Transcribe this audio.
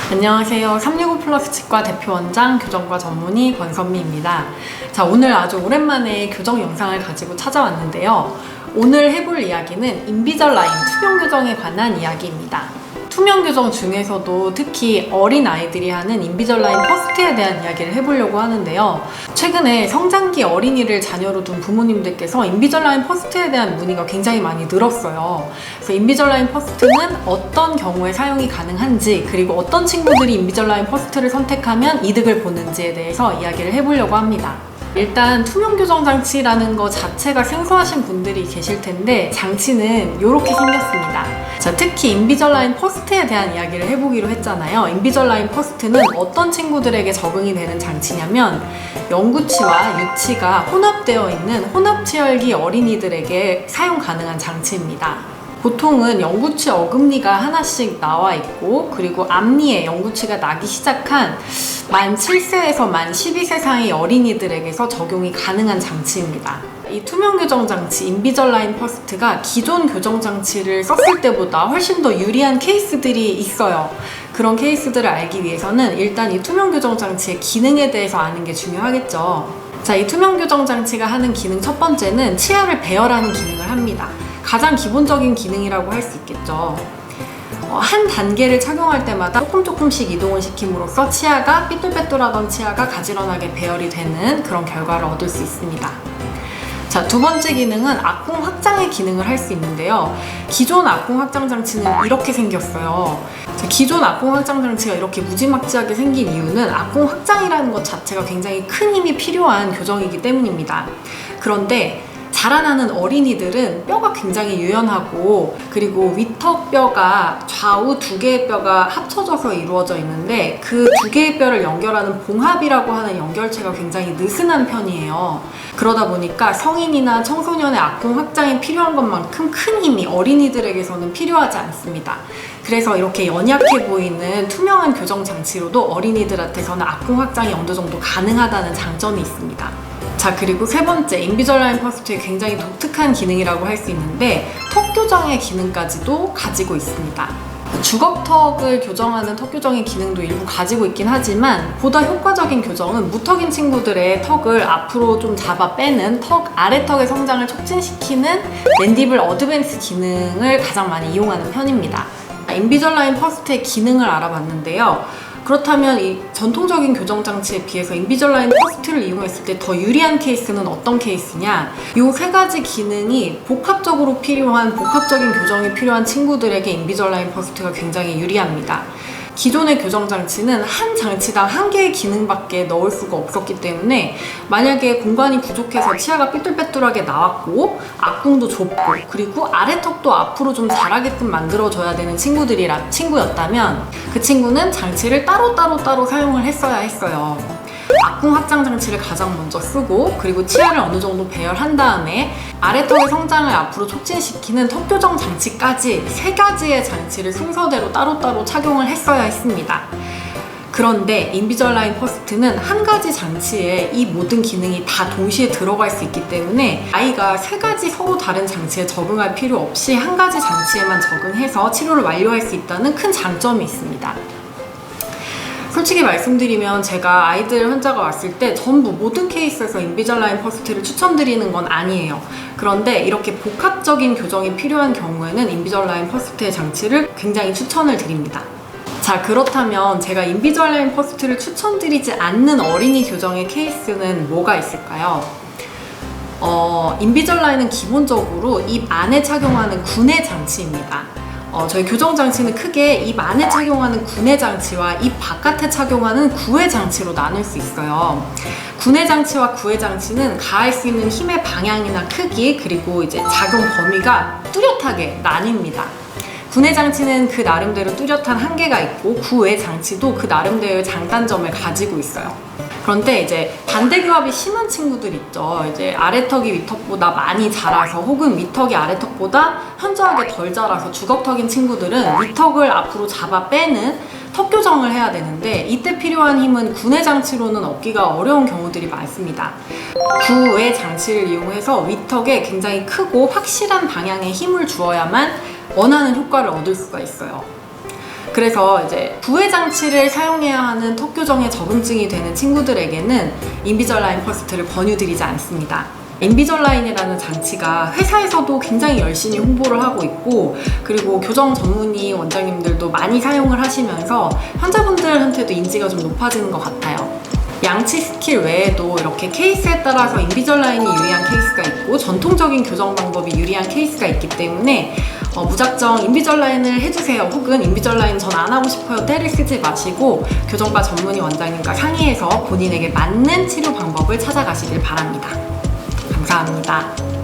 안녕하세요. 365 플러스 치과 대표 원장 교정과 전문의 권선미입니다. 자, 오늘 아주 오랜만에 교정 영상을 가지고 찾아왔는데요. 오늘 해볼 이야기는 인비절라인 투명 교정에 관한 이야기입니다. 투명 교정 중에서도 특히 어린 아이들이 하는 인비절라인 퍼스트에 대한 이야기를 해보려고 하는데요. 최근에 성장기 어린이를 자녀로 둔 부모님들께서 인비절라인 퍼스트에 대한 문의가 굉장히 많이 늘었어요. 그래서 인비절라인 퍼스트는 어떤 경우에 사용이 가능한지, 그리고 어떤 친구들이 인비절라인 퍼스트를 선택하면 이득을 보는지에 대해서 이야기를 해보려고 합니다. 일단 투명 교정 장치라는 것 자체가 생소하신 분들이 계실 텐데, 장치는 이렇게 생겼습니다. 자, 특히 인비절라인 퍼스트에 대한 이야기를 해보기로 했잖아요. 인비절라인 퍼스트는 어떤 친구들에게 적응이 되는 장치냐면, 영구치와 유치가 혼합되어 있는 혼합치열기 어린이들에게 사용 가능한 장치입니다. 보통은 영구치 어금니가 하나씩 나와 있고, 그리고 앞니에 영구치가 나기 시작한 만 7세에서 만 12세 사이 어린이들에게서 적용이 가능한 장치입니다. 이 투명 교정 장치 인비절라인 퍼스트가 기존 교정 장치를 썼을 때보다 훨씬 더 유리한 케이스들이 있어요. 그런 케이스들을 알기 위해서는 일단 이 투명 교정 장치의 기능에 대해서 아는 게 중요하겠죠. 자, 이 투명 교정 장치가 하는 기능 첫 번째는 치아를 배열하는 기능을 합니다. 가장 기본적인 기능이라고 할 수 있겠죠. 한 단계를 착용할 때마다 조금씩 이동을 시킴으로써 치아가 삐뚤빼뚤하던 치아가 가지런하게 배열이 되는 그런 결과를 얻을 수 있습니다. 자, 두 번째 기능은 악궁 확장의 기능을 할 수 있는데요. 기존 악궁 확장 장치는 이렇게 생겼어요. 자, 기존 악궁 확장 장치가 이렇게 무지막지하게 생긴 이유는 악궁 확장이라는 것 자체가 굉장히 큰 힘이 필요한 교정이기 때문입니다. 그런데 자라나는 어린이들은 뼈가 굉장히 유연하고, 그리고 위턱뼈가 좌우 두 개의 뼈가 합쳐져서 이루어져 있는데, 그 두 개의 뼈를 연결하는 봉합이라고 하는 연결체가 굉장히 느슨한 편이에요. 그러다 보니까 성인이나 청소년의 악궁 확장이 필요한 것만큼 큰 힘이 어린이들에게서는 필요하지 않습니다. 그래서 이렇게 연약해 보이는 투명한 교정 장치로도 어린이들한테서는 악궁 확장이 어느 정도 가능하다는 장점이 있습니다. 자, 그리고 세 번째, 인비절라인 퍼스트의 굉장히 독특한 기능이라고 할 수 있는데, 턱 교정의 기능까지도 가지고 있습니다. 주걱턱을 교정하는 턱 교정의 기능도 일부 가지고 있긴 하지만, 보다 효과적인 교정은 무턱인 친구들의 턱을 앞으로 좀 잡아 빼는 턱 아래턱의 성장을 촉진시키는 맨디블 어드밴스 기능을 가장 많이 이용하는 편입니다. 인비절라인 퍼스트의 기능을 알아봤는데요. 그렇다면 이 전통적인 교정 장치에 비해서 인비절라인 퍼스트를 이용했을 때 더 유리한 케이스는 어떤 케이스냐? 이 세 가지 기능이 복합적으로 필요한, 복합적인 교정이 필요한 친구들에게 인비절라인 퍼스트가 굉장히 유리합니다. 기존의 교정 장치는 한 장치당 한 개의 기능밖에 넣을 수가 없었기 때문에, 만약에 공간이 부족해서 치아가 삐뚤빼뚤하게 나왔고 악궁도 좁고 그리고 아래턱도 앞으로 좀 자라게끔 만들어줘야 되는 친구였다면 그 친구는 장치를 따로 사용을 했어야 했어요. 악궁 확장 장치를 가장 먼저 쓰고, 그리고 치아를 어느 정도 배열한 다음에 아래턱의 성장을 앞으로 촉진시키는 턱 교정 장치까지 세 가지의 장치를 순서대로 따로 착용을 했어야 했습니다. 그런데 인비절라인 퍼스트는 한 가지 장치에 이 모든 기능이 다 동시에 들어갈 수 있기 때문에 아이가 세 가지 서로 다른 장치에 적응할 필요 없이 한 가지 장치에만 적응해서 치료를 완료할 수 있다는 큰 장점이 있습니다. 솔직히 말씀드리면 제가 아이들 환자가 왔을 때 전부 모든 케이스에서 인비절라인 퍼스트를 추천드리는 건 아니에요. 그런데 이렇게 복합적인 교정이 필요한 경우에는 인비절라인 퍼스트의 장치를 굉장히 추천을 드립니다. 자, 그렇다면 제가 인비절라인 퍼스트를 추천드리지 않는 어린이 교정의 케이스는 뭐가 있을까요? 인비절라인은 기본적으로 입 안에 착용하는 구내 장치입니다. 저희 교정 장치는 크게 입 안에 착용하는 구내 장치와 입 바깥에 착용하는 구외 장치로 나눌 수 있어요. 구내 장치와 구외 장치는 가할 수 있는 힘의 방향이나 크기, 그리고 이제 작용 범위가 뚜렷하게 나뉩니다. 구내 장치는 그 나름대로 뚜렷한 한계가 있고, 구외 장치도 그 나름대로의 장단점을 가지고 있어요. 그런데 이제 반대교합이 심한 친구들 있죠. 이제 아래턱이 위턱보다 많이 자라서, 혹은 위턱이 아래턱보다 현저하게 덜 자라서 주걱턱인 친구들은 위턱을 앞으로 잡아 빼는 턱 교정을 해야 되는데, 이때 필요한 힘은 구내 장치로는 얻기가 어려운 경우들이 많습니다. 구외 장치를 이용해서 위턱에 굉장히 크고 확실한 방향의 힘을 주어야만 원하는 효과를 얻을 수가 있어요. 그래서 이제 부해 장치를 사용해야 하는 턱 교정에 적응증이 되는 친구들에게는 인비절라인 퍼스트를 권유드리지 않습니다. 인비절라인이라는 장치가 회사에서도 굉장히 열심히 홍보를 하고 있고, 그리고 교정 전문의 원장님들도 많이 사용을 하시면서 환자분들한테도 인지가 좀 높아지는 것 같아요. 양치 스킬 외에도 이렇게 케이스에 따라서 인비절라인이 유리한 케이스가 있고 전통적인 교정 방법이 유리한 케이스가 있기 때문에 무작정 인비절라인을 해주세요 혹은 인비절라인 전 안 하고 싶어요 떼를 쓰지 마시고 교정과 전문의 원장님과 상의해서 본인에게 맞는 치료 방법을 찾아가시길 바랍니다. 감사합니다.